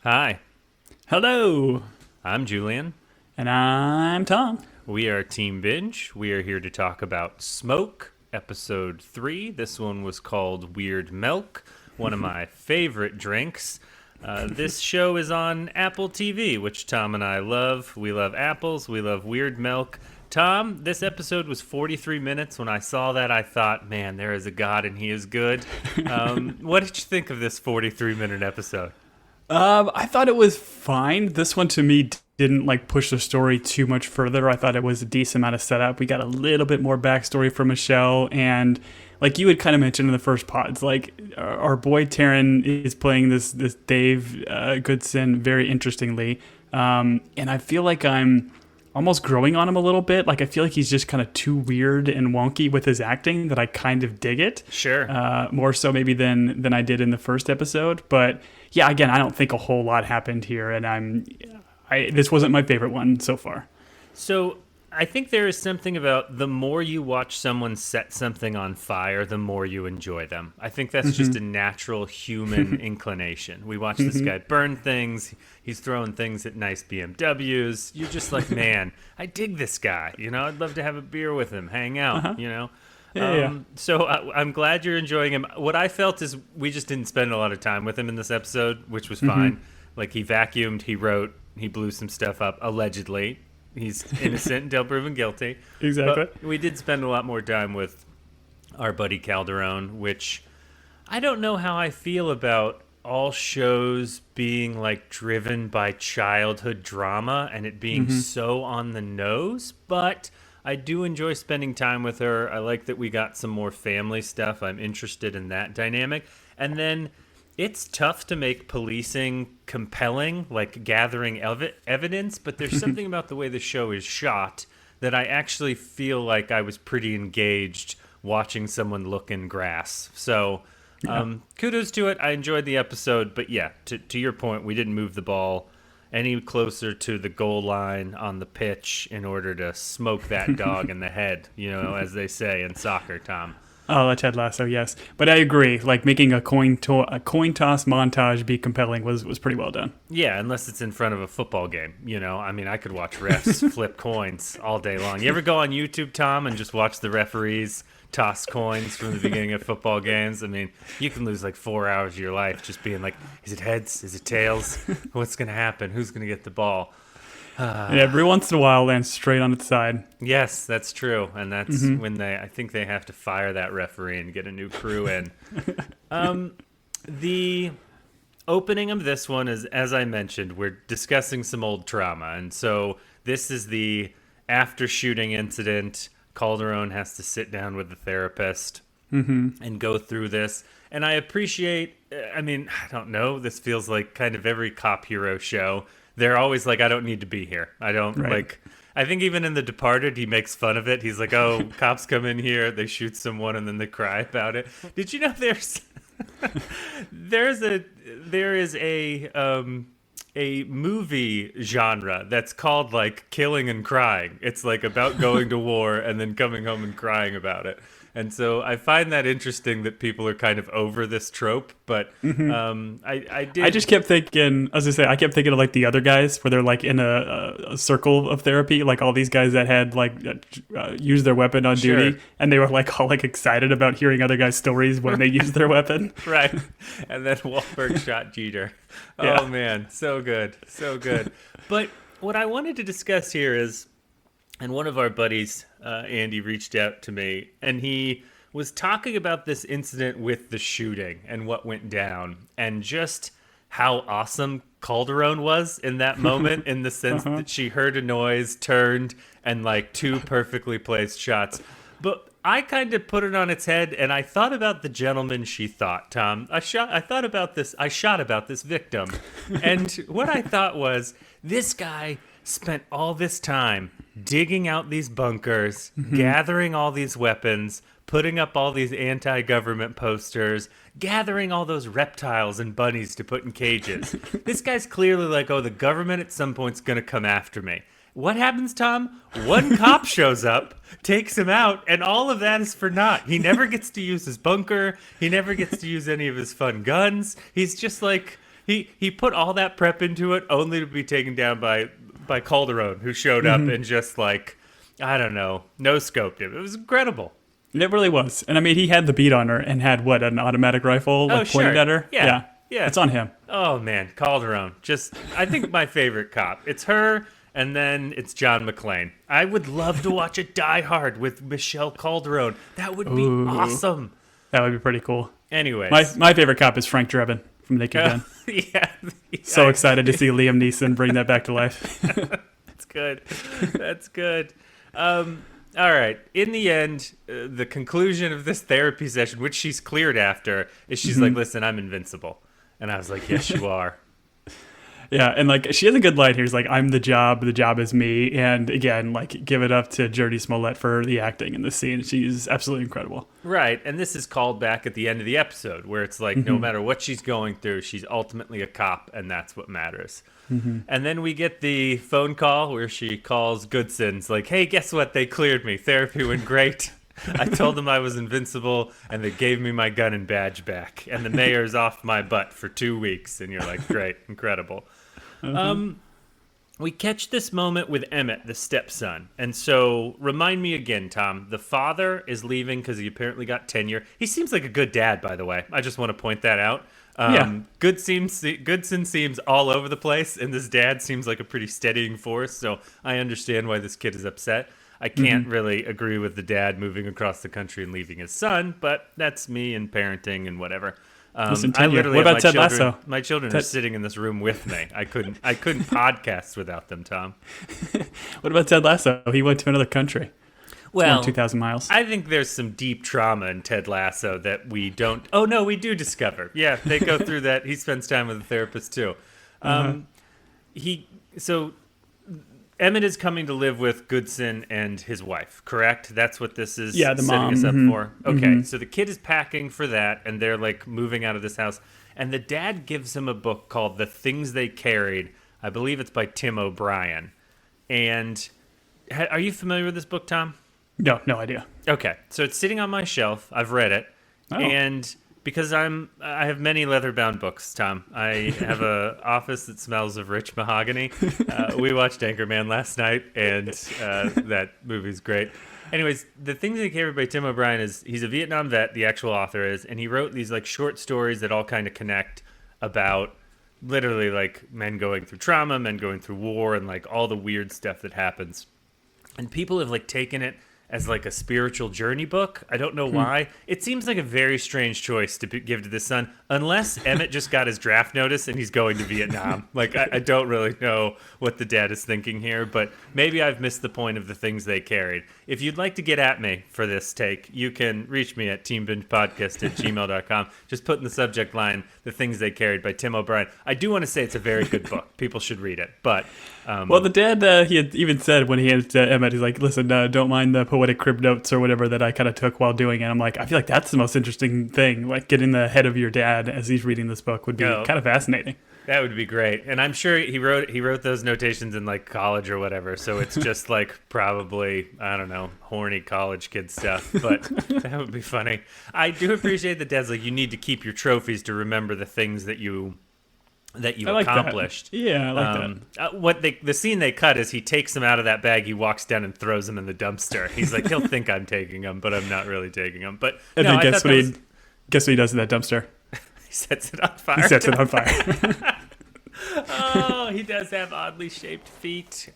Hi, Hello, I'm Julian. and I'm Tom. We are Team Binge. We are here to talk about Smoke, episode 3. This one was called Weird Milk, one of my favorite drinks. This show is on Apple TV, which Tom and I love. We love apples, we love weird milk. Tom, this episode was 43 minutes. When I saw that, I thought, man, there is a God and he is good. What did you think of this 43-minute episode? I thought it was fine. This one to me didn't push the story too much further. I thought it was a decent amount of setup. We got a little bit more backstory from Michelle, and like you had kind of mentioned in the first pods, like our boy Taron is playing this Dave Goodson very interestingly, and I feel like I'm almost growing on him a little bit. Like I feel like he's just kind of too weird and wonky with his acting that I kind of dig it. Sure. More so maybe than I did in the first episode. But yeah, again, I don't think a whole lot happened here, and this wasn't my favorite one so far. So I think there is something about the more you watch someone set something on fire, the more you enjoy them. I think that's just a natural human inclination. We watch this guy burn things. He's throwing things at nice BMWs. You're just like, man, I dig this guy. I'd love to have a beer with him, hang out, Yeah. So I'm glad you're enjoying him. What I felt is we just didn't spend a lot of time with him in this episode, which was fine. Like he vacuumed, he wrote, he blew some stuff up, allegedly. He's innocent until proven guilty. Exactly. But we did spend a lot more time with our buddy Calderon, which I don't know how I feel about all shows being driven by childhood drama and it being so on the nose, but I do enjoy spending time with her. I like that we got some more family stuff. I'm interested in that dynamic. And then it's tough to make policing compelling, like gathering evidence, but there's something about the way the show is shot that I actually feel like I was pretty engaged watching someone look in grass. So kudos to it. I enjoyed the episode, but yeah, to your point, we didn't move the ball any closer to the goal line on the pitch in order to smoke that dog in the head, as they say in soccer, Tom. Oh, the Ted Lasso, yes. But I agree. Like making a coin toss montage be compelling was pretty well done. Yeah, unless it's in front of a football game. I could watch refs flip coins all day long. You ever go on YouTube, Tom, and just watch the referees toss coins from the beginning of football games? I mean, you can lose 4 hours of your life just being like, is it heads? Is it tails? What's going to happen? Who's going to get the ball? And every once in a while, lands straight on its side. Yes, that's true. And that's when I think they have to fire that referee and get a new crew in. The opening of this one is, as I mentioned, we're discussing some old trauma. And so this is the after shooting incident. Calderon has to sit down with the therapist and go through this. And I appreciate, I don't know, this feels like kind of every cop hero show. They're always like, I don't need to be here. I don't I think even in The Departed, he makes fun of it. He's like, oh, cops come in here, they shoot someone, and then they cry about it. Did you know there is a movie genre that's called killing and crying. It's about going to war and then coming home and crying about it. And so I find that interesting that people are kind of over this trope, but I did. I just kept thinking, as I say, I kept thinking of the other guys where they're in a circle of therapy, like all these guys that had used their weapon on duty, and they were all excited about hearing other guys' stories when they used their weapon. Right. And then Wahlberg shot Jeter. Yeah. Oh man, so good. So good. But what I wanted to discuss here is, and one of our buddies, Andy, reached out to me, and he was talking about this incident with the shooting and what went down, and just how awesome Calderon was in that moment, in the sense that she heard a noise, turned, and two perfectly placed shots. But I kind of put it on its head, and I thought about the gentleman she thought, Tom. I shot about this victim. And what I thought was, this guy spent all this time digging out these bunkers, gathering all these weapons, putting up all these anti-government posters, gathering all those reptiles and bunnies to put in cages. This guy's clearly like, oh, the government at some point's going to come after me. What happens, Tom? One cop shows up, takes him out, and all of that is for naught. He never gets to use his bunker. He never gets to use any of his fun guns. He's just he put all that prep into it only to be taken down by Calderon, who showed up and just like, I don't know, no scoped him. It was incredible. It really was. And I mean, he had the beat on her and had what, an automatic rifle like pointed at her? Yeah. It's on him. Oh man, Calderon. Just, I think my favorite cop. It's her, and then it's John McClane. I would love to watch a Die Hard with Michelle Calderon. That would be awesome. That would be pretty cool. Anyways. My favorite cop is Frank Drebin from Naked Gun. Yeah. So excited to see Liam Neeson bring that back to life. That's good. That's good. All right. In the end, the conclusion of this therapy session, which she's cleared after, is she's like, listen, I'm invincible. And I was like, yes, you are. Yeah, and like she has a good line here. He's like, I'm the job is me. And again, like give it up to Jurnee Smollett for the acting in this scene. She's absolutely incredible. Right, and this is called back at the end of the episode where it's like no matter what she's going through, she's ultimately a cop, and that's what matters. And then we get the phone call where she calls Goodson's like, hey, guess what? They cleared me. Therapy went great. I told them I was invincible, and they gave me my gun and badge back. And the mayor's off my butt for 2 weeks. And you're like, great, incredible. We catch this moment with Emmett, the stepson. And so remind me again, Tom, the father is leaving because he apparently got tenure. He seems like a good dad, by the way. I just want to point that out. Goodson seems all over the place, and this dad seems like a pretty steadying force. So I understand why this kid is upset. I can't really agree with the dad moving across the country and leaving his son, but that's me and parenting and whatever. Listen, I literally what have about Ted Lasso? My children are sitting in this room with me. I couldn't podcast without them, Tom. What about Ted Lasso? He went to another country. Well, 2,000 miles. I think there's some deep trauma in Ted Lasso that we don't. Oh no, we do discover. Yeah, they go through that. He spends time with a therapist too. Emmett is coming to live with Goodson and his wife, correct? That's what this is the setting mom. us up for? Okay, so the kid is packing for that, and they're like moving out of this house. And the dad gives him a book called The Things They Carried. I believe it's by Tim O'Brien. And are you familiar with this book, Tom? No idea. Okay, so it's sitting on my shelf. I've read it. Oh. And because I have many leather-bound books, Tom. I have a office that smells of rich mahogany. We watched Anchorman last night, and that movie's great. Anyways, The Things They Carried by Tim O'Brien is, he's a Vietnam vet, the actual author is, and he wrote these like short stories that all kind of connect about literally like men going through trauma, men going through war, and like all the weird stuff that happens. And people have like taken it as like a spiritual journey book. I don't know why. It seems like a very strange choice to give to this son, unless Emmett just got his draft notice and he's going to Vietnam. Like, I don't really know what the dad is thinking here, but maybe I've missed the point of The Things They Carried. If you'd like to get at me for this take, you can reach me at teambingepodcast@gmail.com. Just put in the subject line, The Things They Carried by Tim O'Brien. I do want to say it's a very good book. People should read it, but... well, the dad, he had even said when he handed it to Emmett, he's like, listen, don't mind the poetic crib notes or whatever that I kind of took while doing it. I'm like, I feel like that's the most interesting thing. Like getting the head of your dad as he's reading this book would be kind of fascinating. That would be great. And I'm sure he wrote those notations in like college or whatever. So it's just like probably, I don't know, horny college kid stuff. But that would be funny. I do appreciate that dad's like, you need to keep your trophies to remember the things that you accomplished. That. Yeah, I like that. The scene they cut is he takes them out of that bag, he walks down and throws them in the dumpster. He's like, he'll think I'm taking them, but I'm not really taking them. But and then guess what he does in that dumpster? He sets it on fire. He sets it on fire. Oh, he does have oddly shaped feet.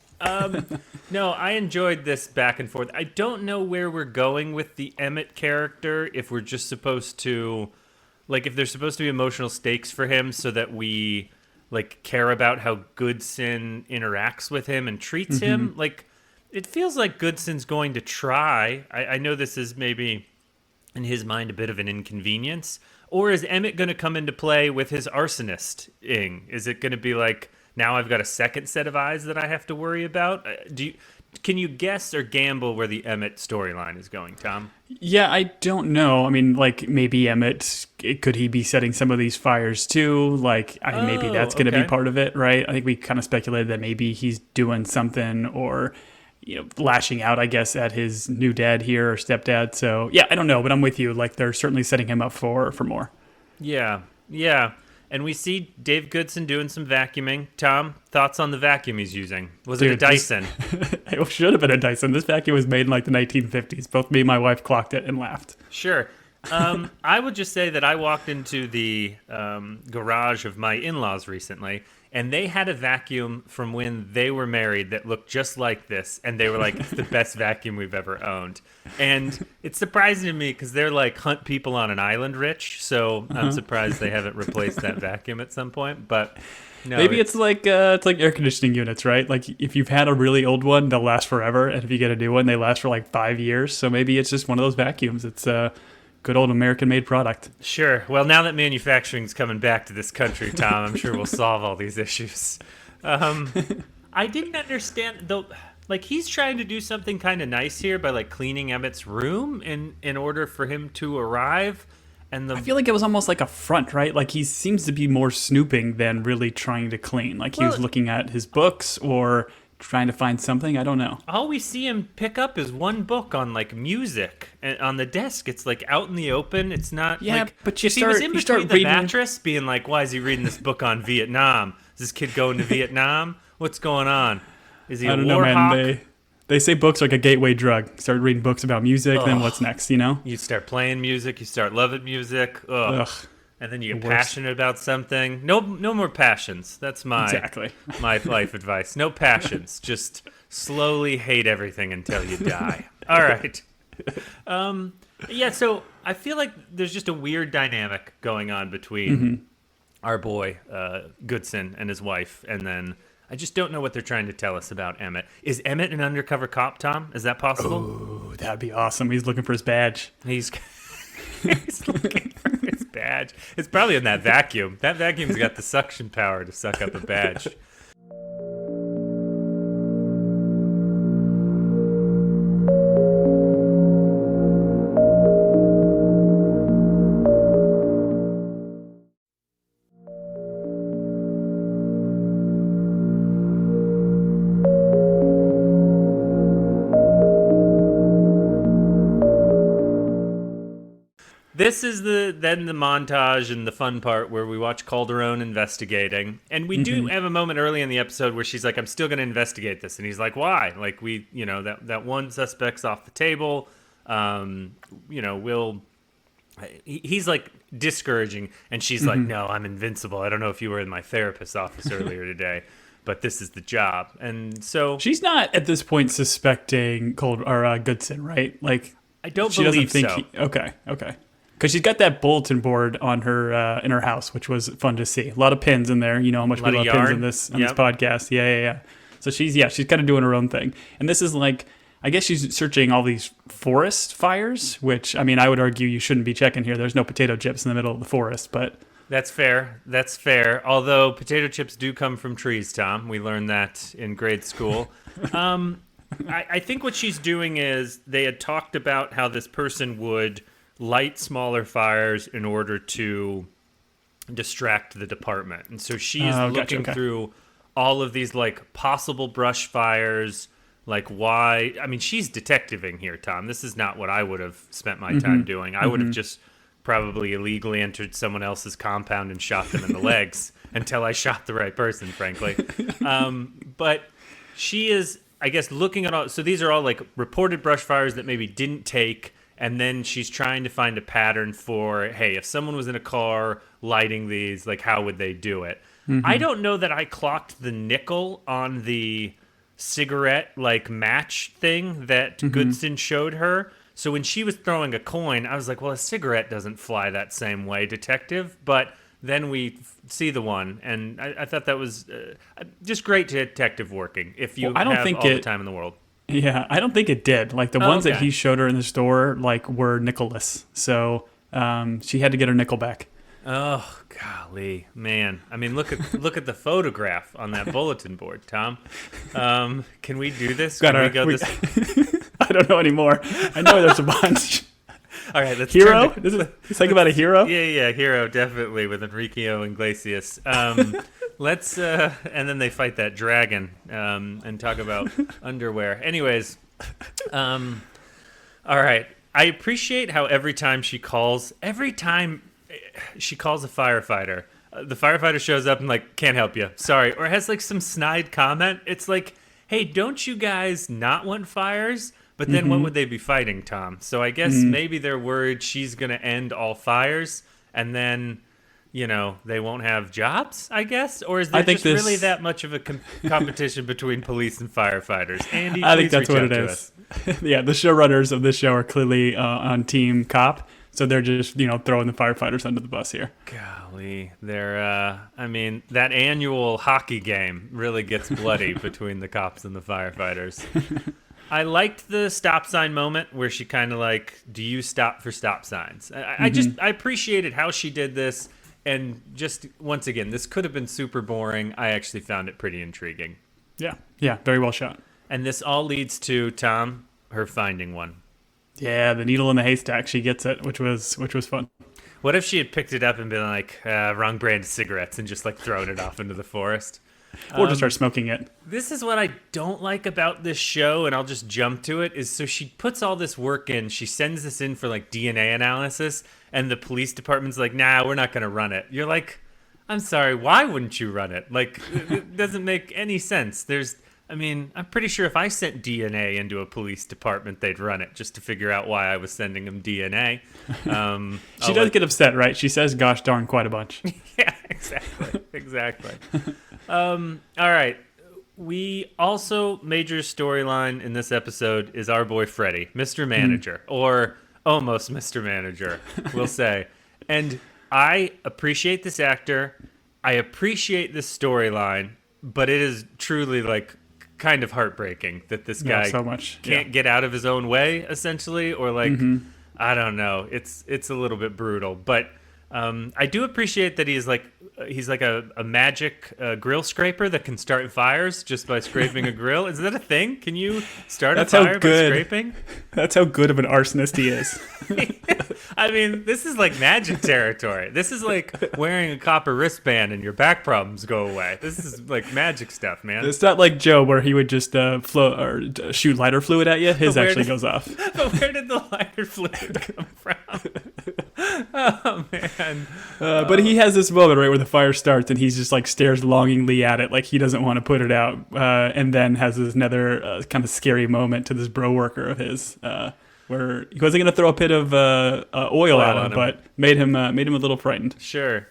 No, I enjoyed this back and forth. I don't know where we're going with the Emmett character, if we're just supposed to... Like, if there's supposed to be emotional stakes for him so that we, like, care about how Goodson interacts with him and treats him. Like, it feels like Goodson's going to try. I know this is maybe, in his mind, a bit of an inconvenience. Or is Emmett going to come into play with his arsonist-ing? Is it going to be like, now I've got a second set of eyes that I have to worry about? Can you guess or gamble where the Emmett storyline is going, Tom? Yeah, I don't know. I mean, like, maybe Emmett, could he be setting some of these fires too? Like, maybe that's going to be part of it, right? I think we kind of speculated that maybe he's doing something or, lashing out, I guess, at his new dad here or stepdad. So, yeah, I don't know, but I'm with you. Like, they're certainly setting him up for more. Yeah. and we see Dave Goodson doing some vacuuming. Tom, thoughts on the vacuum he's using? Was it a Dude, Dyson? It should have been a Dyson. This vacuum was made in like the 1950s. Both me and my wife clocked it and laughed. Sure. I would just say that I walked into the garage of my in-laws recently, and they had a vacuum from when they were married that looked just like this, and they were like, it's the best vacuum we've ever owned. And it's surprising to me because they're like hunt people on an island rich, so I'm surprised they haven't replaced that vacuum at some point. But no, Maybe it's like air conditioning units, right? Like if you've had a really old one, they'll last forever, and if you get a new one, they last for like 5 years. So maybe it's just one of those vacuums. It's a good old American-made product. Sure. Well, now that manufacturing's coming back to this country, Tom, I'm sure we'll solve all these issues. I didn't understand, though, like, he's trying to do something kind of nice here by, like, cleaning Emmett's room in order for him to arrive. And I feel like it was almost like a front, right? Like he seems to be more snooping than really trying to clean. Like he was looking at his books or trying to find something. I don't know. All we see him pick up is one book on like music and on the desk. It's like out in the open. It's not like, but you if he was in between the reading mattress being like, why is he reading this book on Vietnam? Is this kid going to Vietnam? What's going on? Is he a I don't know, war man. hawk? They say books are like a gateway drug. Start reading books about music, then what's next, you know? You start playing music, you start loving music. Ugh. And then you get passionate about something. No more passions. That's my life advice. No passions. Just slowly hate everything until you die. All right. Yeah, so I feel like there's just a weird dynamic going on between our boy Goodson and his wife, and then I just don't know what they're trying to tell us about Emmett. Is Emmett an undercover cop, Tom? Is that possible? Oh, that'd be awesome. He's looking for his badge. He's looking for his badge. It's probably in that vacuum. That vacuum's got the suction power to suck up a badge. This is then the montage and the fun part where we watch Calderon investigating. And we do have a moment early in the episode where she's like, I'm still going to investigate this. And he's like, why? Like, that one suspect's off the table. He's like discouraging. And she's like, no, I'm invincible. I don't know if you were in my therapist's office earlier today, but this is the job. And so she's not at this point suspecting Goodson, right? Like, I don't she believe doesn't think so. Okay. Because she's got that bulletin board on her in her house, which was fun to see. A lot of pins in there. You know how much we love pins in this podcast. Yeah. So she's kind of doing her own thing. And this is like, I guess she's searching all these forest fires, which, I mean, I would argue you shouldn't be checking here. There's no potato chips in the middle of the forest, but... That's fair. Although potato chips do come from trees, Tom. We learned that in grade school. I think what she's doing is they had talked about how this person would light smaller fires in order to distract the department. And so she is looking through all of these like possible brush fires, like why. I mean, she's detectiving here, Tom. This is not what I would have spent my time doing. I would have just probably illegally entered someone else's compound and shot them in the legs until I shot the right person, frankly. But she is, I guess, looking at all. So these are all like reported brush fires that maybe didn't take. And then she's trying to find a pattern for, hey, if someone was in a car lighting these, like, how would they do it? I don't know that I clocked the nickel on the cigarette, like, match thing that Goodson showed her. So when she was throwing a coin, I was like, well, a cigarette doesn't fly that same way, detective. But then we see the one, and I thought that was just great detective working if you have all the time in the world. Yeah, I don't think it did. Like the ones that he showed her in the store, like were nickel-less. So she had to get her nickel back. Oh, golly, man! I mean, look at the photograph on that bulletin board, Tom. Can we do this? Can we go this? I don't know anymore. I know there's a bunch. All right, let's Hero. Let's think about a hero. Yeah, hero definitely with Enriqueo Iglesias. Let's and then they fight that dragon and talk about underwear. Anyways, all right. I appreciate how every time she calls a firefighter, the firefighter shows up and like, can't help you, sorry, or has like some snide comment. It's like, hey, don't you guys not want fires? But then what would they be fighting, Tom? So I guess maybe they're worried she's going to end all fires, and then, they won't have jobs, I guess? Or is there really that much of a competition between police and firefighters? Andy, I think that's reach what out it to is. us. Yeah, the showrunners of this show are clearly on Team Cop, so they're just, throwing the firefighters under the bus here. Golly, they're, that annual hockey game really gets bloody between the cops and the firefighters. I liked the stop sign moment where she kind of like, do you stop for stop signs? I appreciated how she did this. And just, once again, this could have been super boring. I actually found it pretty intriguing. Yeah, very well shot. And this all leads to, Tom, her finding one. Yeah, the needle in the haystack. She gets it, which was fun. What if she had picked it up and been like, wrong brand of cigarettes, and just like thrown it off into the forest? Or just start smoking it. This is what I don't like about this show, and I'll just jump to it, is so she puts all this work in. She sends this in for like DNA analysis, and the police department's like, nah, we're not going to run it. You're like, I'm sorry, why wouldn't you run it? Like, it doesn't make any sense. I'm pretty sure if I sent DNA into a police department, they'd run it just to figure out why I was sending them DNA. She does get upset, right? She says gosh darn quite a bunch. Yeah, exactly. All right. We also, major storyline in this episode is our boy Freddy, Mr. Manager, or almost Mr. Manager, we'll say. And I appreciate this actor. I appreciate this storyline, but it is truly like kind of heartbreaking that this guy can't get out of his own way, essentially, or like, I don't know. It's a little bit brutal, but I do appreciate that he's like a magic grill scraper that can start fires just by scraping a grill. Is that a thing? Can you start a fire by scraping? That's how good of an arsonist he is. This is like magic territory. This is like wearing a copper wristband and your back problems go away. This is like magic stuff, man. It's not like Joe where he would just shoot lighter fluid at you. His actually goes off. But where did the lighter fluid come from? Oh, man. But he has this moment, right, where the fire starts and he's just like stares longingly at it like he doesn't want to put it out, and then has this another kind of scary moment to this bro worker of his, where he wasn't going to throw a pit of oil at him, but made him a little frightened. Sure.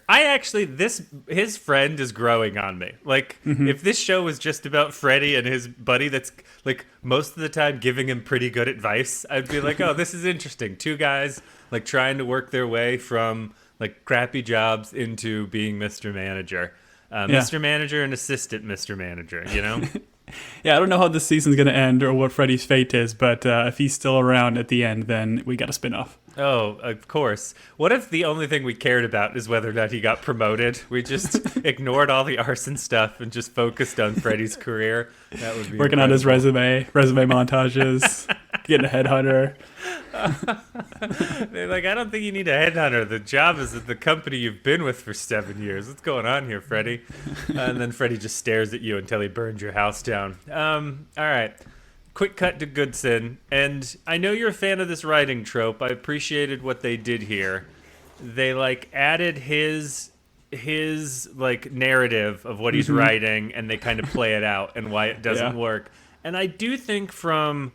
His friend is growing on me. Like, if this show was just about Freddy and his buddy that's, like, most of the time giving him pretty good advice, I'd be like, oh, this is interesting. Two guys, like, trying to work their way from, like, crappy jobs into being Mr. Manager. Mr. Manager and assistant Mr. Manager, you know? Yeah, I don't know how this season's going to end or what Freddy's fate is, but if he's still around at the end, then we got a spin-off. Oh, of course. What if the only thing we cared about is whether or not he got promoted? We just ignored all the arson stuff and just focused on Freddy's career. That would be working on his resume montages, getting a headhunter. They're like, I don't think you need a headhunter. The job is at the company you've been with for 7 years. What's going on here, Freddy? And then Freddy just stares at you until he burns your house down. All right. Quick cut to Goodson. And I know you're a fan of this writing trope. I appreciated what they did here. They like added his like narrative of what he's writing, and they kind of play it out and why it doesn't work. And I do think from,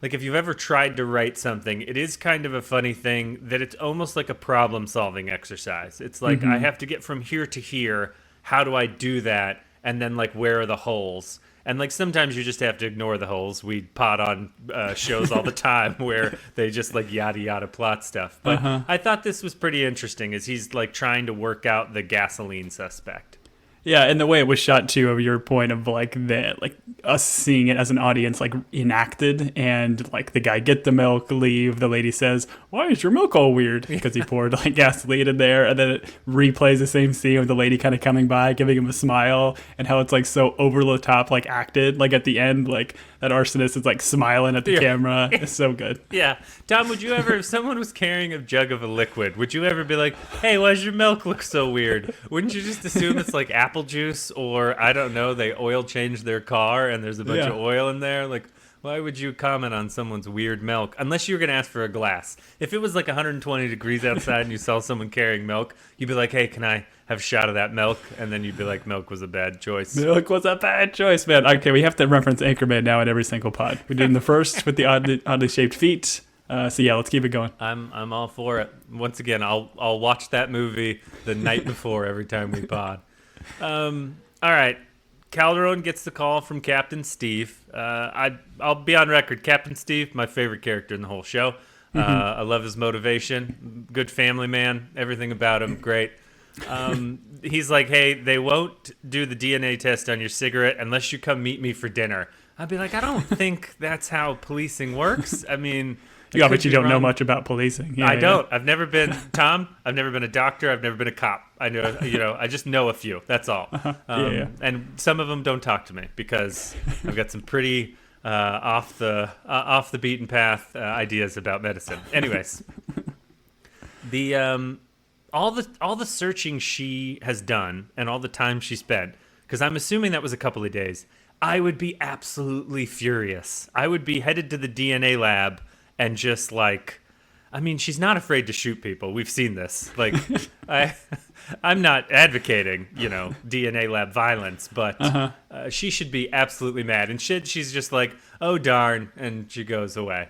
like, if you've ever tried to write something, it is kind of a funny thing that it's almost like a problem-solving exercise. It's like, I have to get from here to here. How do I do that? And then, like, where are the holes? And, like, sometimes you just have to ignore the holes. We pot on shows all the time where they just, like, yada-yada plot stuff. But I thought this was pretty interesting as he's, like, trying to work out the gasoline suspect. Yeah, and the way it was shot too, of your point of like us seeing it as an audience, like enacted, and like the guy get the milk, leave. The lady says, "Why is your milk all weird?" Because he poured like gasoline in there, and then it replays the same scene with the lady kind of coming by, giving him a smile, and how it's like so over the top, like acted. Like at the end, like that arsonist is like smiling at the camera. It's so good. Yeah, Tom, would you ever, if someone was carrying a jug of a liquid, would you ever be like, "Hey, why does your milk look so weird?" Wouldn't you just assume it's like apple juice, or I don't know, they oil changed their car and there's a bunch of oil in there? Like, why would you comment on someone's weird milk? Unless you were going to ask for a glass. If it was like 120 degrees outside and you saw someone carrying milk, you'd be like, "Hey, can I have a shot of that milk, and then you'd be like, milk was a bad choice. Milk was a bad choice, man. Okay, we have to reference Anchorman now in every single pod. We did in the first with the oddly shaped feet. So yeah, let's keep it going. I'm all for it. Once again, I'll watch that movie the night before every time we pod. All right. Calderon gets the call from Captain Steve. I'll be on record. Captain Steve, my favorite character in the whole show. I love his motivation. Good family man. Everything about him, great. He's like, hey, they won't do the DNA test on your cigarette unless you come meet me for dinner. I'd be like, I don't think that's how policing works. I mean... Yeah, but you don't know much about policing. Yeah, I don't. I've never been Tom. I've never been a doctor. I've never been a cop. I know, I just know a few. That's all. And some of them don't talk to me because I've got some pretty off the beaten path ideas about medicine. Anyways, the all the searching she has done and all the time she spent, because I'm assuming that was a couple of days. I would be absolutely furious. I would be headed to the DNA lab. And just like, I mean, she's not afraid to shoot people. We've seen this. Like, I'm not advocating, DNA lab violence, but she should be absolutely mad. And she's just like, oh, darn. And she goes away.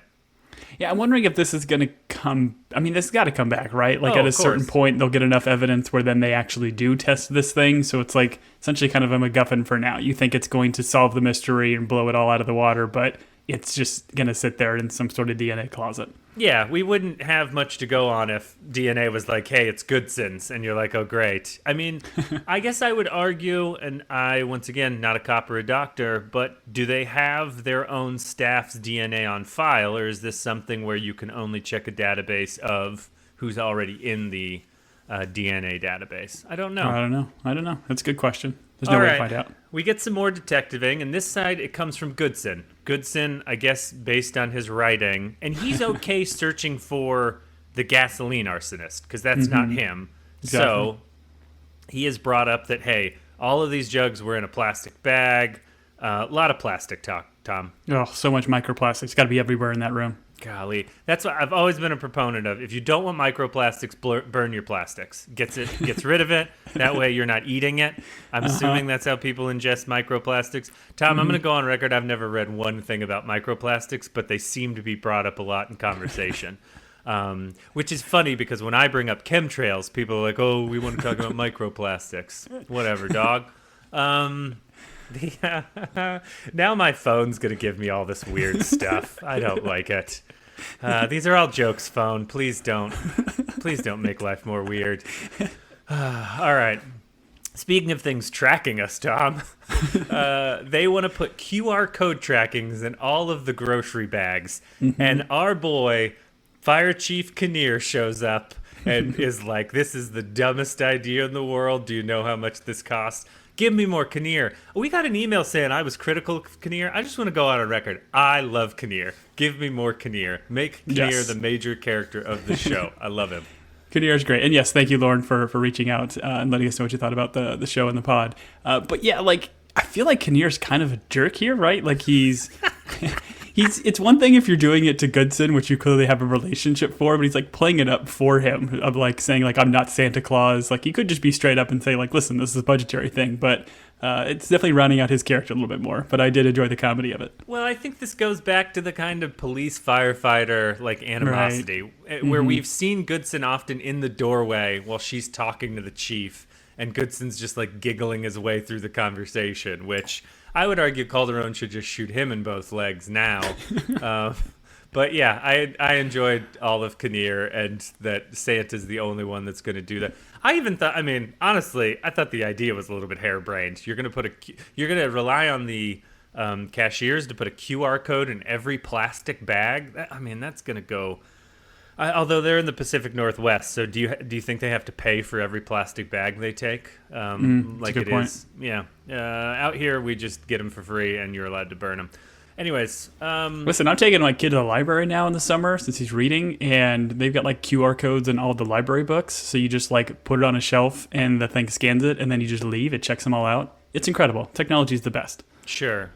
Yeah, I'm wondering if this is going to come. I mean, this has got to come back, right? Like, at a certain point, they'll get enough evidence where then they actually do test this thing. So it's like essentially kind of a MacGuffin for now. You think it's going to solve the mystery and blow it all out of the water, but it's just going to sit there in some sort of DNA closet. Yeah, we wouldn't have much to go on if DNA was like, hey, it's Goodson's, and you're like, oh, great. I mean, I guess I would argue, and I, once again, not a cop or a doctor, but do they have their own staff's DNA on file, or is this something where you can only check a database of who's already in the DNA database? I don't know. I don't know. That's a good question. There's no way to find out. We get some more detectiving, and this side, it comes from Goodson. Goodson, I guess, based on his writing, and he's okay searching for the gasoline arsonist, because that's not him. Exactly. So he has brought up that, hey, all of these jugs were in a plastic bag. A lot of plastic talk, Tom. Oh, so much microplastics. It's got to be everywhere in that room. Golly, that's what I've always been a proponent of. If you don't want microplastics, burn your plastics. Gets rid of it. That way you're not eating it. I'm assuming that's how people ingest microplastics. Tom, I'm going to go on record. I've never read one thing about microplastics, but they seem to be brought up a lot in conversation. Which is funny because when I bring up chemtrails, people are like, oh, we want to talk about microplastics. Whatever, dog. Now my phone's going to give me all this weird stuff. I don't like it. These are all jokes, phone. Please don't make life more weird. All right. Speaking of things tracking us, Tom, they want to put QR code trackings in all of the grocery bags. And our boy, Fire Chief Kinnear, shows up and is like, this is the dumbest idea in the world. Do you know how much this costs? Give me more Kinnear. We got an email saying I was critical of Kinnear. I just want to go on record. I love Kinnear. Give me more Kinnear. Make Kinnear the major character of the show. I love him. Kinnear's great. And yes, thank you, Lauren, for reaching out and letting us know what you thought about the show and the pod. But yeah, like, I feel like Kinnear's kind of a jerk here, right? Like, he's it's one thing if you're doing it to Goodson, which you clearly have a relationship for, but he's like playing it up for him of like saying like, I'm not Santa Claus. Like, he could just be straight up and say like, listen, this is a budgetary thing, but it's definitely rounding out his character a little bit more. But I did enjoy the comedy of it. Well, I think this goes back to the kind of police firefighter like animosity where we've seen Goodson often in the doorway while she's talking to the chief, and Goodson's just like giggling his way through the conversation, which I would argue Calderon should just shoot him in both legs now. But yeah, I enjoyed all of Kinnear and that Santa's the only one that's going to do that. I even thought, I mean, honestly, I thought the idea was a little bit harebrained. You're going to rely on the cashiers to put a QR code in every plastic bag. I mean, that's going to go. Although they're in the Pacific Northwest, so do you think they have to pay for every plastic bag they take? Like it point. Is, yeah. Out here, we just get them for free, and you're allowed to burn them. Anyways, listen, I'm taking my kid to the library now in the summer since he's reading, and they've got like QR codes in all the library books. So you just like put it on a shelf, and the thing scans it, and then you just leave. It checks them all out. It's incredible. Technology is the best. Sure.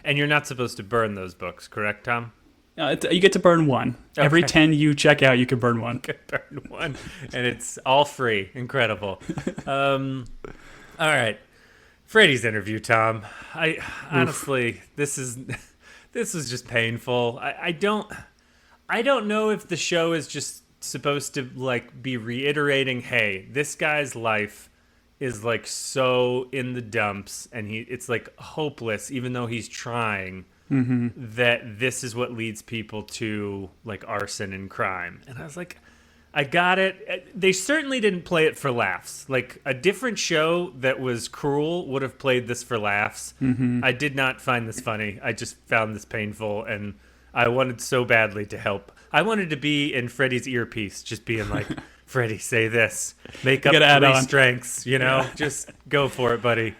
And you're not supposed to burn those books, correct, Tom? You get to burn one. Okay. Every 10 you check out, you can burn one. Burn one, and it's all free. Incredible. All right, Freddy's interview, Tom. I honestly, this was just painful. I don't know if the show is just supposed to like be reiterating, hey, this guy's life is like so in the dumps, and it's like hopeless, even though he's trying. That this is what leads people to like arson and crime. And I was like, I got it. They certainly didn't play it for laughs. Like a different show that was cruel would have played this for laughs. I did not find this funny. I just found this painful, and I wanted so badly to help. I wanted to be in Freddy's earpiece, just being like, Freddy, say this. Make up 3 strengths, Just go for it, buddy.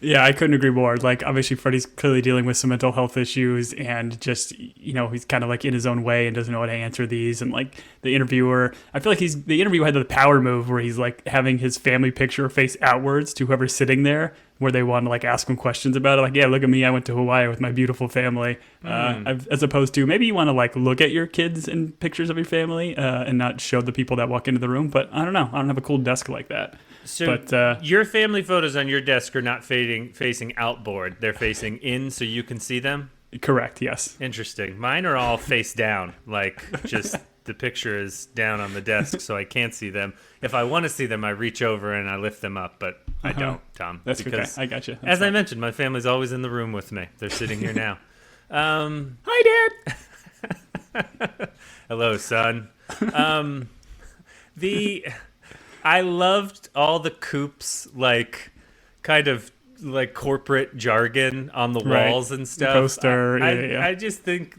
Yeah, I couldn't agree more. Like, obviously, Freddie's clearly dealing with some mental health issues, and just, he's kind of like in his own way and doesn't know how to answer these. And like the interviewer, I feel like the interviewer had the power move where he's like having his family picture face outwards to whoever's sitting there, where they want to like ask him questions about it. Like, yeah, look at me, I went to Hawaii with my beautiful family. As opposed to maybe you want to like look at your kids and pictures of your family and not show the people that walk into the room. But I don't know. I don't have a cool desk like that. So your family photos on your desk are not facing outboard. They're facing in so you can see them? Correct, yes. Interesting. Mine are all face down. Like just the picture is down on the desk so I can't see them. If I want to see them, I reach over and I lift them up, but I don't, Tom. That's because okay. I got you. As I mentioned, my family's always in the room with me. They're sitting here now. Hi, Dad. Hello, son. I loved all the Coops, like, kind of, like, corporate jargon on the walls and stuff. Poster, I just think,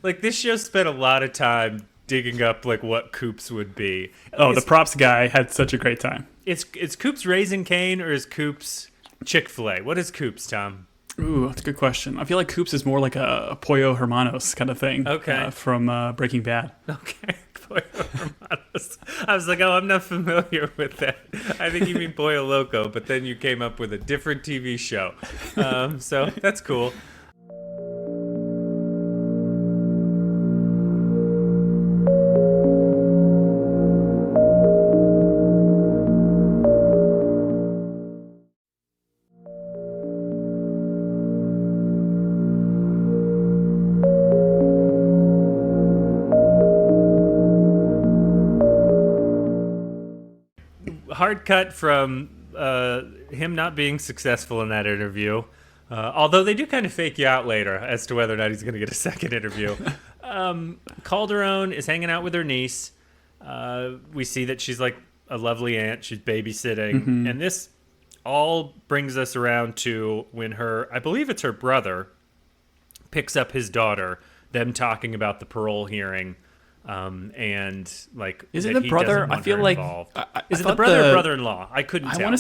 like, this show spent a lot of time digging up, like, what Coops would be. The props guy had such a great time. Is Coops Raising Cane or is Coops Chick-fil-A? What is Coops, Tom? Ooh, that's a good question. I feel like Coops is more like a Pollo Hermanos kind of thing. Okay. From Breaking Bad. Okay. Pollo Hermanos. I was like, I'm not familiar with that. I think you mean Pollo Loco, but then you came up with a different TV show. So that's cool. Hard cut from him not being successful in that interview. Although they do kind of fake you out later as to whether or not he's going to get a second interview. Calderon is hanging out with her niece. We see that she's like a lovely aunt. She's babysitting. And this all brings us around to when I believe it's her brother, picks up his daughter, them talking about the parole hearing. And like, is it the brother? I feel like is it the brother or brother-in-law? I couldn't tell. I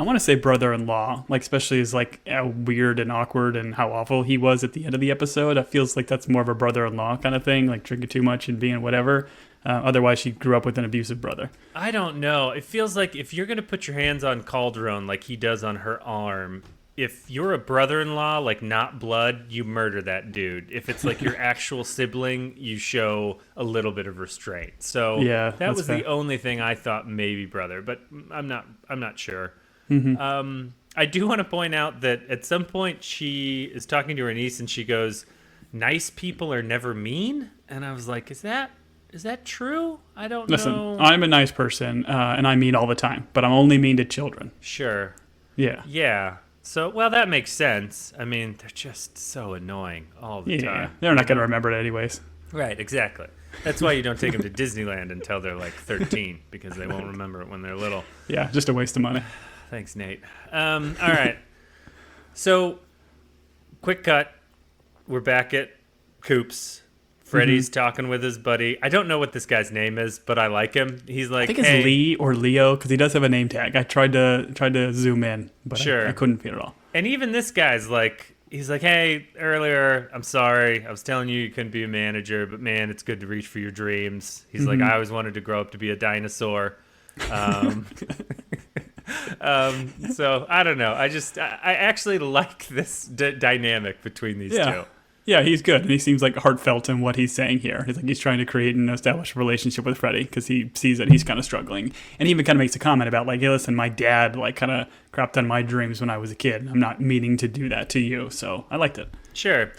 want to say brother-in-law, like especially as like how weird and awkward and how awful he was at the end of the episode. It feels like that's more of a brother-in-law kind of thing, like drinking too much and being whatever. Otherwise, she grew up with an abusive brother. I don't know. It feels like if you're gonna put your hands on Calderon like he does on her arm, if you're a brother-in-law, like not blood, you murder that dude. If it's like your actual sibling, you show a little bit of restraint. So yeah, that was fair. the only thing I thought maybe brother, but I'm not sure. I do want to point out that at some point she is talking to her niece and she goes, "Nice people are never mean," and I was like, "Is that true? I don't know." Listen, I'm a nice person, and I mean all the time, but I'm only mean to children. Sure. Yeah. Yeah. So, well, that makes sense. I mean, they're just so annoying all the time. They're not going to remember it anyways. Right, exactly. That's why you don't take them to Disneyland until they're like 13, because they won't remember it when they're little. Yeah, just a waste of money. Thanks, Nate. All right. So, quick cut. We're back at Coop's. Freddy's talking with his buddy. I don't know what this guy's name is, but I like him. He's like, I think it's Lee or Leo because he does have a name tag. I tried to zoom in, but sure. I couldn't fit it all. And even this guy's like, he's like, "Hey, earlier, I'm sorry. I was telling you couldn't be a manager, but man, it's good to reach for your dreams." He's like, "I always wanted to grow up to be a dinosaur." So I don't know. I actually like this dynamic between these two. Yeah, he's good, and he seems like heartfelt in what he's saying here. He's like he's trying to create and establish a relationship with Freddy because he sees that he's kind of struggling, and he even kind of makes a comment about like, hey, listen, my dad like kind of crapped on my dreams when I was a kid. I'm not meaning to do that to you, so I liked it. Sure.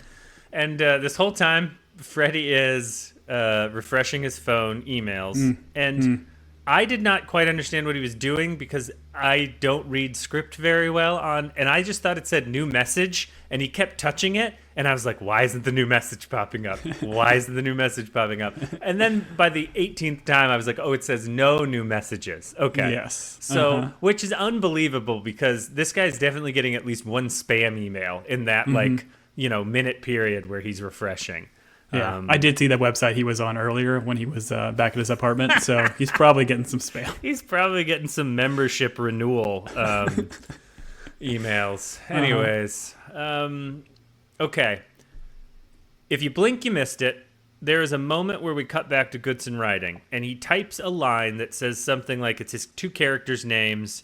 And this whole time, Freddy is refreshing his phone emails, and I did not quite understand what he was doing because I don't read script very well and I just thought it said new message, and he kept touching it, and I was like, why isn't the new message popping up? Why isn't the new message popping up? And then by the 18th time, I was like, oh, it says no new messages. Okay. Yes. So, which is unbelievable because this guy's definitely getting at least one spam email in that minute period where he's refreshing. Yeah, I did see that website he was on earlier when he was back at his apartment, so he's probably getting some spam. He's probably getting some membership renewal emails. Anyways, okay. If you blink, you missed it. There is a moment where we cut back to Goodson writing, and he types a line that says something like it's his two characters' names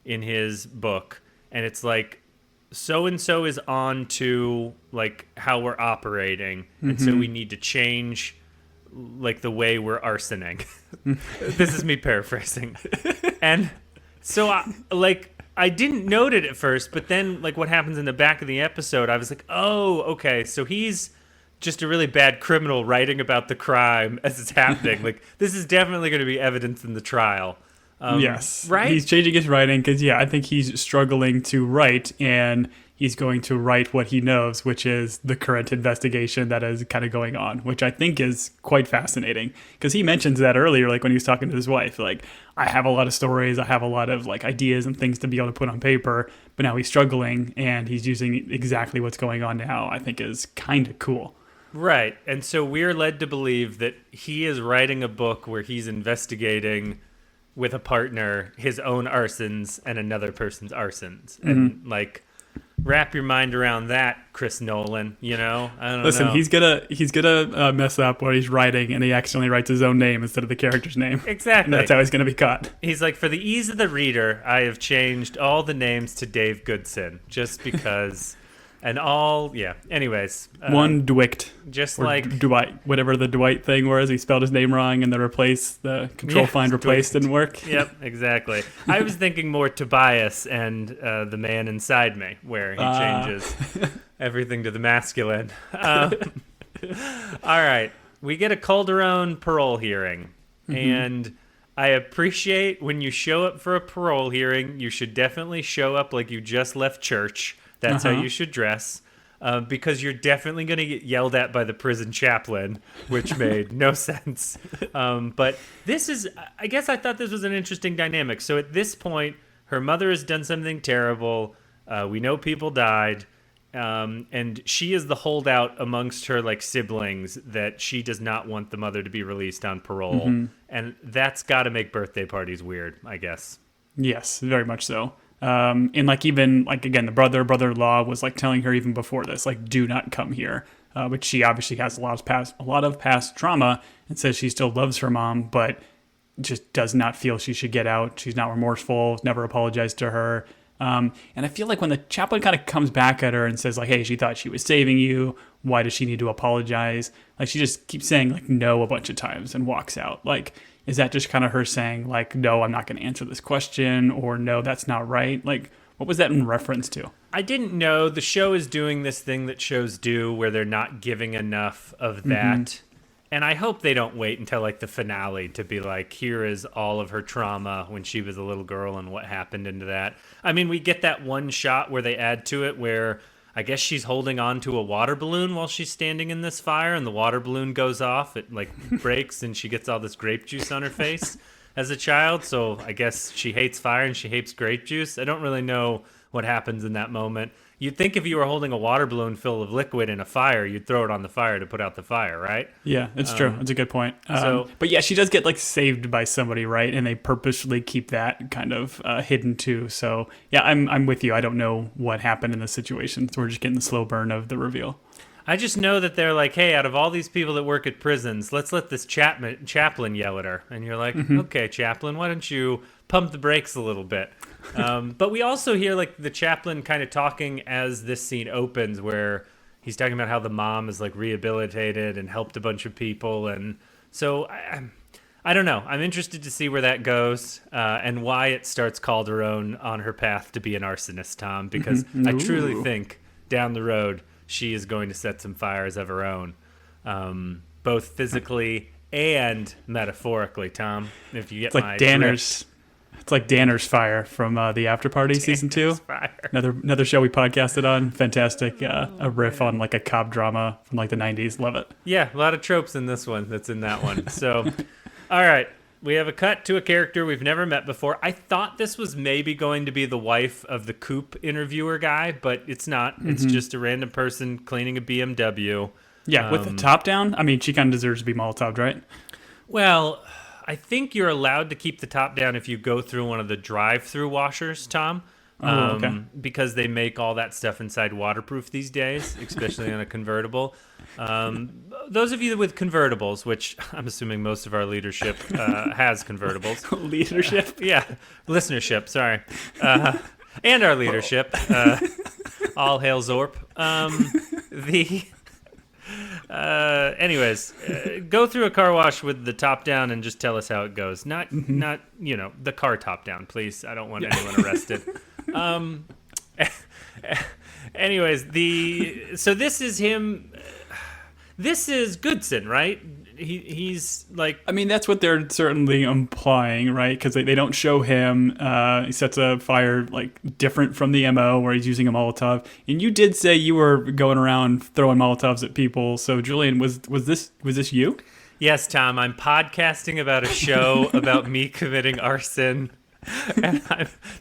in his book, and it's like, so-and-so is on to like how we're operating, and so we need to change like the way we're arsoning. This is me paraphrasing. And so I didn't note it at first, but then like what happens in the back of the episode, I was like, oh, okay, so he's just a really bad criminal writing about the crime as it's happening. Like this is definitely going to be evidence in the trial. Yes. Right? He's changing his writing because, I think he's struggling to write, and he's going to write what he knows, which is the current investigation that is kind of going on, which I think is quite fascinating because he mentions that earlier, like when he was talking to his wife, like, I have a lot of stories, I have a lot of like ideas and things to be able to put on paper, but now he's struggling and he's using exactly what's going on now, I think is kind of cool. Right. And so we're led to believe that he is writing a book where he's investigating with a partner his own arsons and another person's arsons. And like, wrap your mind around that, Chris Nolan, I don't know. Listen, he's gonna mess up what he's writing, and he accidentally writes his own name instead of the character's name. Exactly. And that's how he's gonna be caught. He's like, for the ease of the reader, I have changed all the names to Dave Goodson just because. And anyways. One Dwight. Just or like Dwight, whatever the Dwight thing was, he spelled his name wrong, and the control find replace didn't work. Yep, exactly. I was thinking more Tobias and the man inside me, where he changes everything to the masculine. All right, we get a Calderon parole hearing, and I appreciate when you show up for a parole hearing, you should definitely show up like you just left church. That's how you should dress, because you're definitely going to get yelled at by the prison chaplain, which made no sense. But this is, I guess I thought this was an interesting dynamic. So at this point, her mother has done something terrible. We know people died. And she is the holdout amongst her like siblings that she does not want the mother to be released on parole. And that's got to make birthday parties weird, I guess. Yes, very much so. And like even like again, the brother-in-law was like telling her even before this, like, do not come here. But she obviously has a lot of past trauma and says she still loves her mom, but just does not feel she should get out. She's not remorseful, never apologized to her. And I feel like when the chaplain kind of comes back at her and says like, hey, she thought she was saving you. Why does she need to apologize? Like she just keeps saying like no a bunch of times and walks out. Like, is that just kind of her saying like, no, I'm not going to answer this question, or no, that's not right? Like, what was that in reference to? I didn't know. The show is doing this thing that shows do where they're not giving enough of that. And I hope they don't wait until like the finale to be like, here is all of her trauma when she was a little girl and what happened into that. I mean, we get that one shot where they add to it where I guess she's holding on to a water balloon while she's standing in this fire, and the water balloon goes off. It like breaks, and she gets all this grape juice on her face as a child. So I guess she hates fire and she hates grape juice. I don't really know what happens in that moment. You'd think if you were holding a water balloon full of liquid in a fire, you'd throw it on the fire to put out the fire, right? Yeah, it's true. That's a good point. But yeah, she does get like saved by somebody, right? And they purposely keep that kind of hidden too. So yeah, I'm with you. I don't know what happened in this situation. So we're just getting the slow burn of the reveal. I just know that they're like, hey, out of all these people that work at prisons, let's let this chaplain yell at her. And you're like, okay, chaplain, why don't you pump the brakes a little bit? But we also hear like the chaplain kind of talking as this scene opens where, he's talking about how the mom is like rehabilitated and helped a bunch of people, and so I don't know. I'm interested to see where that goes, and why it starts Calderon on her path to be an arsonist, Tom, because I truly think down the road she is going to set some fires of her own, both physically and metaphorically, Tom, if you get It's like my Danner's. drift. It's like Danner's Fire from the After Party season 2. Fire. Another show we podcasted on. Fantastic. A riff on like a cop drama from like the 90s. Love it. Yeah, a lot of tropes in this one that's in that one. So, all right. We have a cut to a character we've never met before. I thought this was maybe going to be the wife of the Coop interviewer guy, but it's not. It's just a random person cleaning a BMW. Yeah, with the top down. I mean, she kind of deserves to be Molotov'd, right? Well, I think you're allowed to keep the top down if you go through one of the drive-through washers, Tom. Okay. Because they make all that stuff inside waterproof these days, especially on a convertible. Those of you with convertibles, which I'm assuming most of our leadership has convertibles. Leadership. Yeah, listenership, sorry. And our leadership. All hail Zorp. Anyways, go through a car wash with the top down and just tell us how it goes. Not the car top down, please. I don't want anyone arrested. Anyways, so this is him. This is Goodson, right? He's like, I mean, that's what they're certainly implying, right? Because they don't show him. He sets a fire like different from the MO where he's using a Molotov. And you did say you were going around throwing Molotovs at people. So Julian, was this you? Yes, Tom. I'm podcasting about a show about me committing arson. And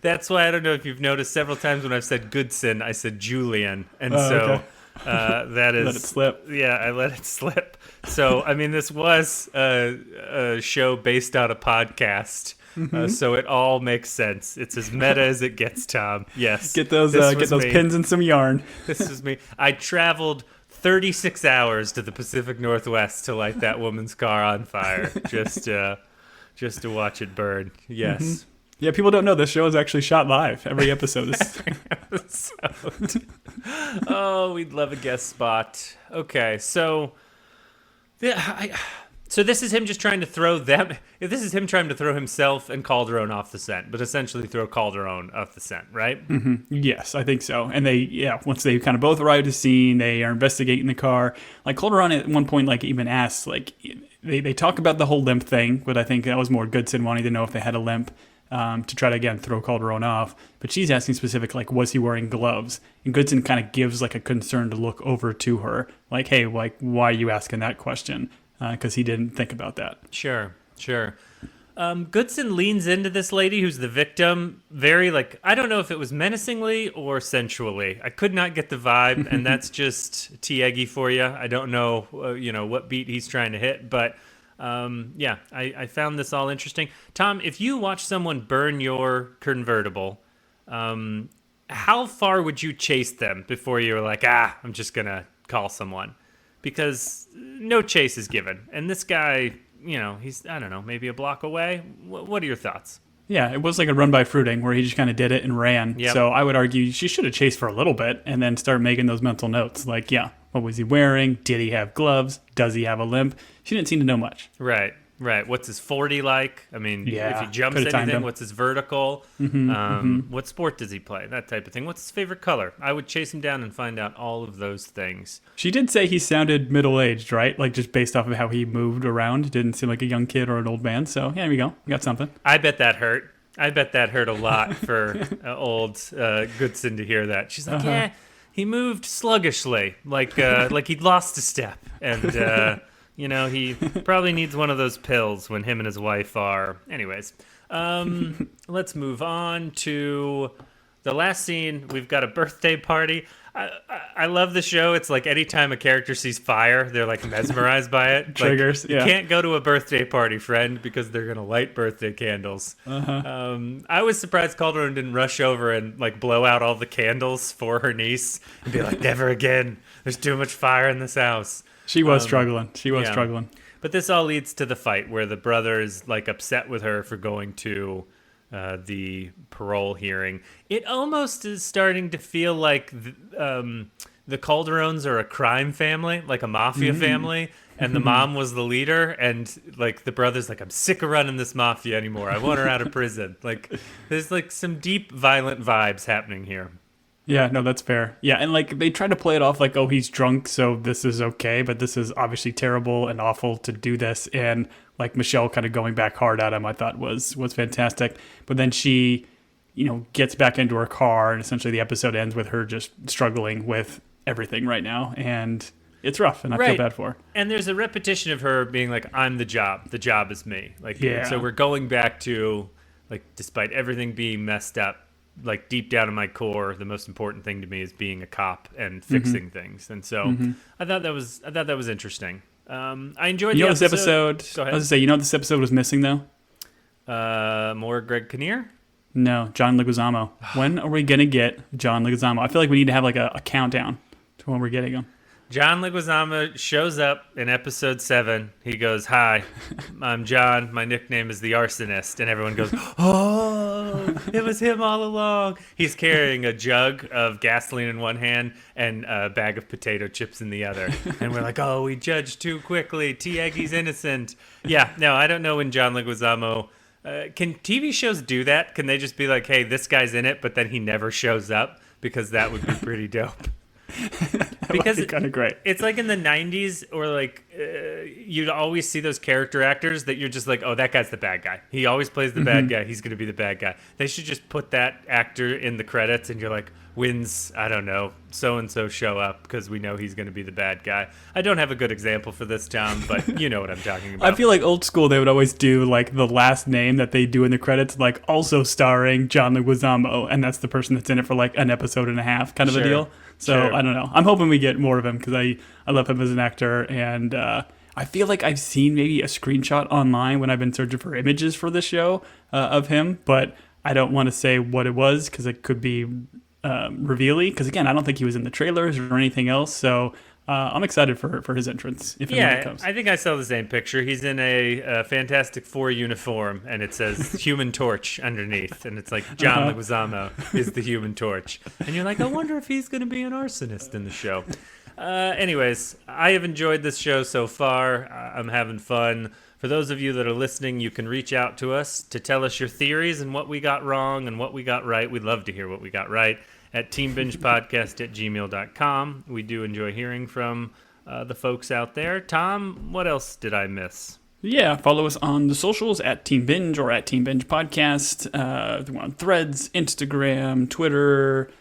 that's why I don't know if you've noticed several times when I've said Goodson, I said Julian, and Okay. That is Let it slip. Yeah, I let it slip. So I mean, this was a show based on a podcast, so it all makes sense. It's as meta as it gets, Tom. Yes, Get those me. pins and some yarn. This is me. I traveled 36 hours to the Pacific Northwest to light that woman's car on fire, just to watch it burn. Yes. Yeah, people don't know this show is actually shot live. Every episode is. Oh, we'd love a guest spot. Okay, so so this is him just trying to throw them. This is him trying to throw himself and Calderon off the scent, but essentially throw Calderon off the scent, right? Yes, I think so. And once they kind of both arrive at the scene, they are investigating the car. Like Calderon at one point, like even asks, like they talk about the whole limp thing, but I think that was more Goodson wanting to know if they had a limp. To try to, again, throw Calderon off. But she's asking specific, like, was he wearing gloves? And Goodson kind of gives, like, a concerned look over to her. Like, hey, like, why are you asking that question? Because he didn't think about that. Sure. Goodson leans into this lady who's the victim very, like, I don't know if it was menacingly or sensually. I could not get the vibe, and that's just T-Eggy for you. I don't know, what beat he's trying to hit, but... I found this all interesting. Tom, if you watch someone burn your convertible, how far would you chase them before you're like, I'm just going to call someone? Because no chase is given. And this guy, he's, I don't know, maybe a block away. What are your thoughts? Yeah, it was like a run by fruiting where he just kind of did it and ran. Yep. So I would argue she should have chased for a little bit and then start making those mental notes. Like, what was he wearing? Did he have gloves? Does he have a limp? She didn't seem to know much. Right. What's his 40 like? I mean, if he jumps could've timed anything, him. what's his vertical? What sport does he play? That type of thing. What's his favorite color? I would chase him down and find out all of those things. She did say he sounded middle-aged, right? Like just based off of how he moved around. Didn't seem like a young kid or an old man. So, there we go. We got something. I bet that hurt. I bet that hurt a lot for old Goodson to hear that. She's like, he moved sluggishly, like he'd lost a step. And, he probably needs one of those pills when him and his wife are. Anyways, let's move on to the last scene. We've got a birthday party. I love the show. It's like anytime a character sees fire, they're like mesmerized by it. Triggers, You can't go to a birthday party, friend, because they're going to light birthday candles. I was surprised Calderon didn't rush over and like blow out all the candles for her niece and be like, never again. There's too much fire in this house. She was struggling. Struggling. But this all leads to the fight where the brother is like upset with her for going to the parole hearing. It almost is starting to feel like the Calderones are a crime family, like a mafia family, and the mom was the leader, and like the brother's like, I'm sick of running this mafia anymore. I want her out of prison. Like, there's like some deep, violent vibes happening here. Yeah, no, that's fair. Yeah, and like they try to play it off like, oh, he's drunk, so this is okay, but this is obviously terrible and awful to do this. And like Michelle kind of going back hard at him, I thought was fantastic. But then she, gets back into her car, and essentially the episode ends with her just struggling with everything right now, and it's rough, and I feel bad for her. And there's a repetition of her being like, I'm the job is me. Like, yeah. So we're going back to, like, despite everything being messed up, like deep down in my core, the most important thing to me is being a cop and fixing things. And so I thought that was interesting. I enjoyed the episode. Go ahead. I was going to say, what this episode was missing though? More Greg Kinnear? No, John Leguizamo. When are we going to get John Leguizamo? I feel like we need to have like a countdown to when we're getting him. John Leguizamo shows up in episode 7. He goes, "Hi, I'm John. My nickname is the Arsonist." And everyone goes, "Oh, it was him all along." He's carrying a jug of gasoline in one hand and a bag of potato chips in the other. And we're like, "Oh, we judged too quickly. T. Eggy's innocent." Yeah, no, I don't know when John Leguizamo... can TV shows do that? Can they just be like, "Hey, this guy's in it, but then he never shows up"? Because that would be pretty dope. Because it's kind of great. It's like in the 90s, or like you'd always see those character actors that you're just like, oh, that guy's the bad guy. He always plays the bad guy. He's going to be the bad guy. They should just put that actor in the credits, and you're like, wins, I don't know, so-and-so show up because we know he's going to be the bad guy. I don't have a good example for this, Tom, but you know what I'm talking about. I feel like old school, they would always do like the last name that they do in the credits, like also starring John Leguizamo, and that's the person that's in it for like an episode and a half kind of a deal. So I don't know. I'm hoping we get more of him because I love him as an actor, and I feel like I've seen maybe a screenshot online when I've been searching for images for this show of him, but I don't want to say what it was because it could be revealy. Because again, I don't think he was in the trailers or anything else. So I'm excited for his entrance if and when it comes. I think I saw the same picture. He's in a Fantastic Four uniform, and it says Human Torch underneath, and it's like John Leguizamo is the Human Torch, and you're like, I wonder if he's going to be an arsonist in the show. Anyways, I have enjoyed this show so far. I'm having fun. For those of you that are listening, you can reach out to us to tell us your theories and what we got wrong and what we got right. We'd love to hear what we got right at teambingepodcast@gmail.com. We do enjoy hearing from the folks out there. Tom, what else did I miss? Yeah, follow us on the socials at Team Binge or at Team Binge Podcast. We're on Threads, Instagram, Twitter,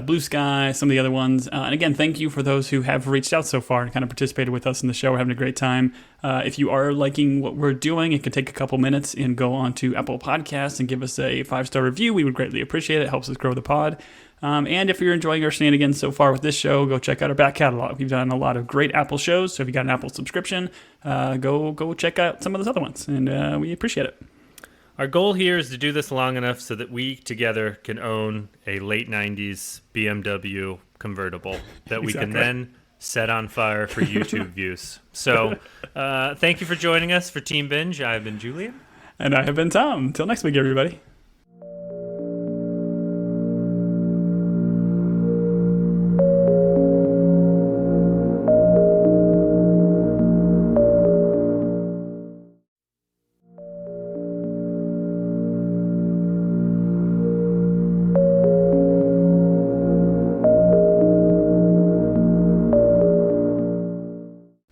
Blue Sky, some of the other ones. And again, thank you for those who have reached out so far and kind of participated with us in the show. We're having a great time. If you are liking what we're doing, it can take a couple minutes and go on to Apple Podcasts and give us a 5-star review. We would greatly appreciate it. It helps us grow the pod. And if you're enjoying our shenanigans so far with this show, go check out our back catalog. We've done a lot of great Apple shows, so if you got an Apple subscription, go check out some of those other ones, and we appreciate it. Our goal here is to do this long enough so that we together can own a late 90s BMW convertible that we can then set on fire for YouTube views. So thank you for joining us for Team Binge. I've been Julian. And I have been Tom. Until next week, everybody.